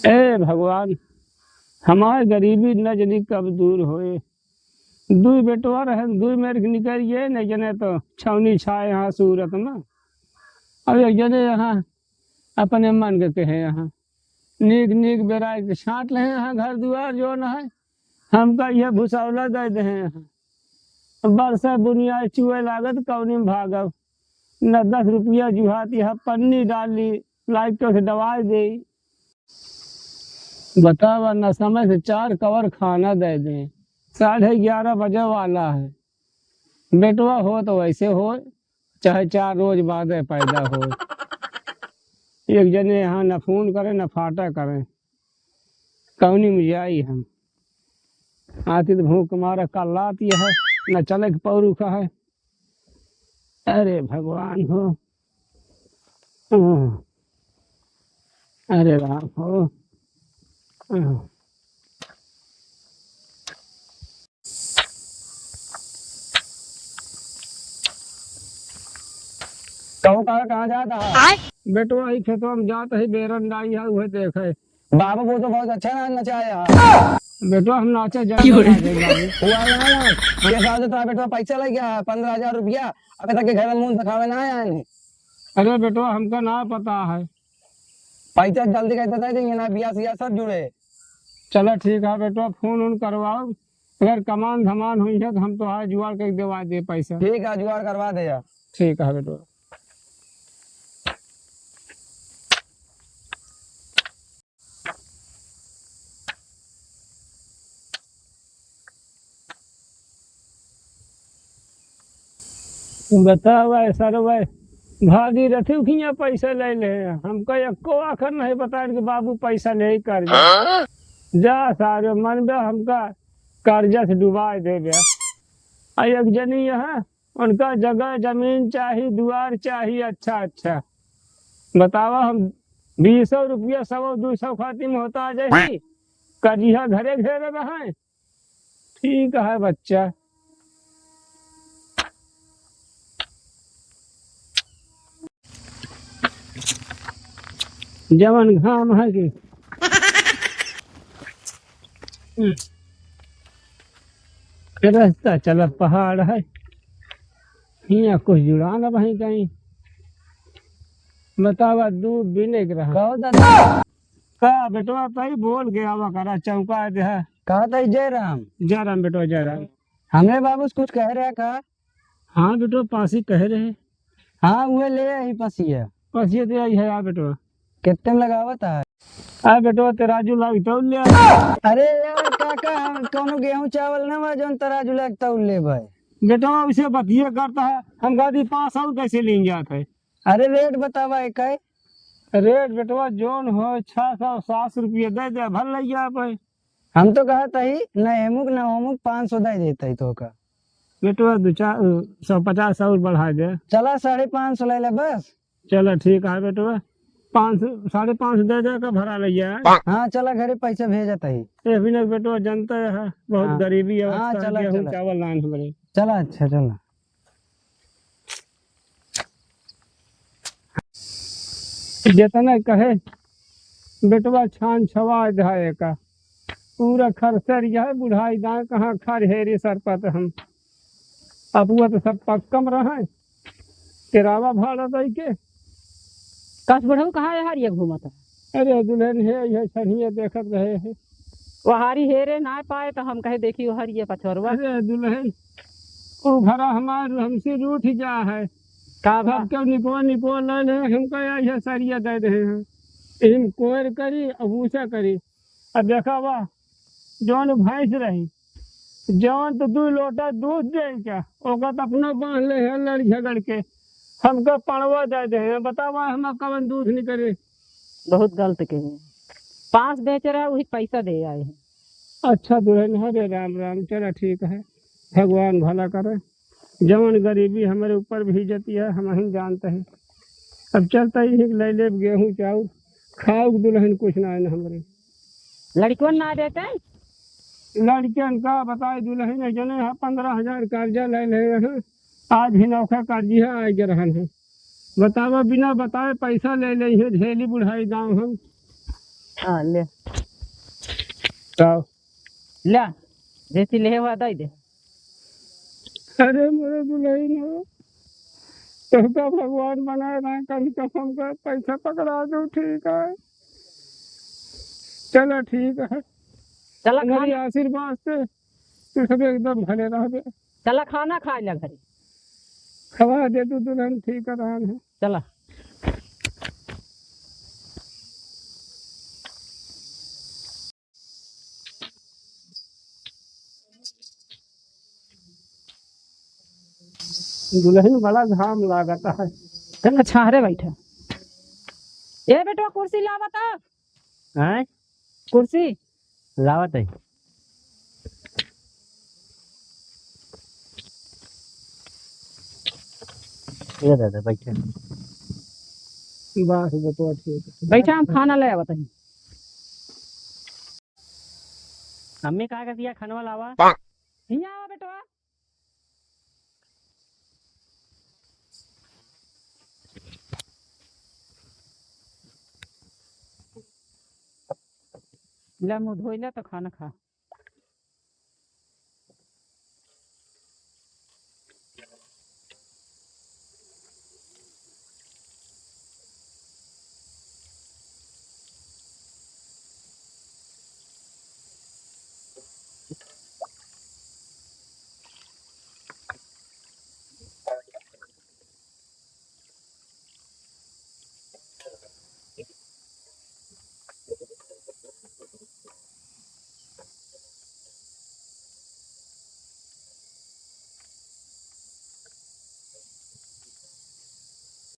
ए भगवान, हमारे गरीबी न जनी कब दूर होए। दुई बेटवा रहे, दुई मेरे निकल गए न जने तो छौनी छाए यहाँ सूरत में। अब एक जने यहाँ अपने मन के कहे यहाँ नीक नीक बेरा के छाट ले यहाँ घर दुआर जो न है हमका ये भूसौला दे दे यहाँ बरसा बुनिया चुए लागत कौनी में भागव न 10 रुपया जुहाती है पन्नी डाली लाइटों से दवाई दे। बतावा न समय से 4 कवर खाना दे दे। 11:30 बजे वाला है। बेटवा हो तो वैसे हो चाहे 4 रोज बाद पैदा हो। एक जने यहाँ न फोन करे न फाटा करे कौनी में जाई हम आती तो भूख मारा कल आती है न चले पौरू का है। अरे भगवान हो, अरे राम हो। कहूँ कहाँ जाता है? बेटो वही खेतों में जाता है बेरन डाई है वही देखे। बाबू को तो बहुत अच्छा नचाया। बेटो हम नाचे जा हुआ ना ये साल तो बेटो पैसा लग गया 15,000 रुपया अभी तक के घर में मुंह दिखावे ना आया नहीं। अरे बेटो हमका ना पता है। पैसा जल्दी कहते थे ना बिया सिया सब जुड़े। चलो ठीक है बेटो फोन उन करवाओ अगर कमान धमान हुई है तो हम तो आज जुगाड़ करके देवा दे पैसा। ठीक है जुगाड़ करवा दे यार। ठीक है बेटो। बताओ सर भाई भागीरथी खिया पैसा ले ले हमको एको आखिर नहीं बता कि बाबू पैसा ले कर जा सारे मन में हमका कर्जा से डुबा दे गया। एक जनी है उनका जगह जमीन चाहिए दुआर चाहिए अच्छा अच्छा। बतावा हम 20 रुपया 100-200 खाती में होता आ जाए कर्जिया घरे घेरे रहे। ठीक है बच्चा। जवन घाम है कि रास्ता चल पहाड़ है यहाँ कुछ जुड़ा ना वहीं कहीं। बतावा दूध भी नहीं रहा का बेटवा तई बोल गया वा करा चौका है कहा था जयराम। जयराम बेटवा जयराम। हमें बाबू कुछ कह रहे का? हाँ बेटवा पासी कह रहे। हाँ वो ले आई पसिया पासी तो आई है यार बेटवा। कितने में लगावत है? आ बेटवा तराजू लगता ले। अरे यार काका हम कोनो गेहूं चावल ना बा जोन तराजू लगता ले भाई। बेटवा उसे बतिये करता है हम गादी 500 कैसे ले जाते है। अरे रेट बतावा एक है। रेट बेटवा जोन हो 660 रुपये दे दे भर लग गया भाई। हम तो कहा था ही न हेमुक न होमुक 500 दे देता ही तो का। बेटवा 150 और बढ़ा दे। चला 550 ले ले बस। चलो ठीक है बेटवा 500-550 दे दे का भरा ले जाए। हाँ चला घरे पैसा भेजता ही। ये भी बेटवा जनता है बहुत हाँ। गरीबी है। हाँ, चला, गेहूं चला। चावल लान हमारे। चला अच्छा चला। जितना कहे बेटवा छान छवा धाये का पूरा खरसर यह बुढ़ाई दाए कहाँ खर हेरी सरपत हम अब हुआ तो सब पक्कम रहे किरावा भाड़ा दई के कस बढ़ऊ कहाँ है हरिया घूमता। अरे दुल्हन है यह छनिया देखत रहे है। वो हारी हेरे ना पाए तो हम कहे देखी वो हरिया पछोरवा। अरे दुल्हन वो भरा हमार हमसे रूठ जा है का सब क्यों निपो ले हमको यह सरिया दे रहे हैं इन कोयर करी अब ऊँचा करी। अब देखा वाह जौन भैंस रही जौन तो 2 लोटा दूध दे क्या ओका तो अपना बांध ले है लड़ झगड़ के हमको पड़वा दे दे हैं। बतावा हम कवन दूध नहीं करे। बहुत गलत कहे 5 बेच रहा है वही पैसा दे आए हैं। अच्छा दुल्हन हरे राम राम। चलो ठीक है भगवान भला करे। जवन गरीबी हमारे ऊपर भी जाती है हम ही जानते हैं। अब चलता ही ले ले गेहूँ चाउर खाओ दुल्हन कुछ ना है हमारे। लड़कों ना देते हैं लड़कियन का बताए दुल्हन जने 15,000 कर्जा ले ले हैं आज भी नौखा कर्जिया आ गए रहन है। बतावा बिना बताए पैसा ले ले झेली बुढ़ाई गाँव हम हाँ ले जाओ। ला जैसी ले हुआ दे दे। अरे मेरे दुल्हन हो, तो भगवान बनाए रहे, कभी कसम का पैसा पकड़ा दो, ठीक है। चलो ठीक है, चला हमारी खाना, आशीर्वाद से तू सब एकदम भले रह। चला खाना खा ले घरे। खवा दे तू दुल्हन, ठीक है रहन है। चला दुल्हन बड़ा घाम लागता है। चला छाहरे बैठा। ए बेटवा कुर्सी ला बता। हैं कुर्सी लावत है। ये दादा बैठे। बस बतो ठीक है। बैठा, हम खाना ले आवत हई। मम्मी का कर दिया खानवा लावा। हिया आवा बेटवा। ले मुंह धोइला तो खाना खा।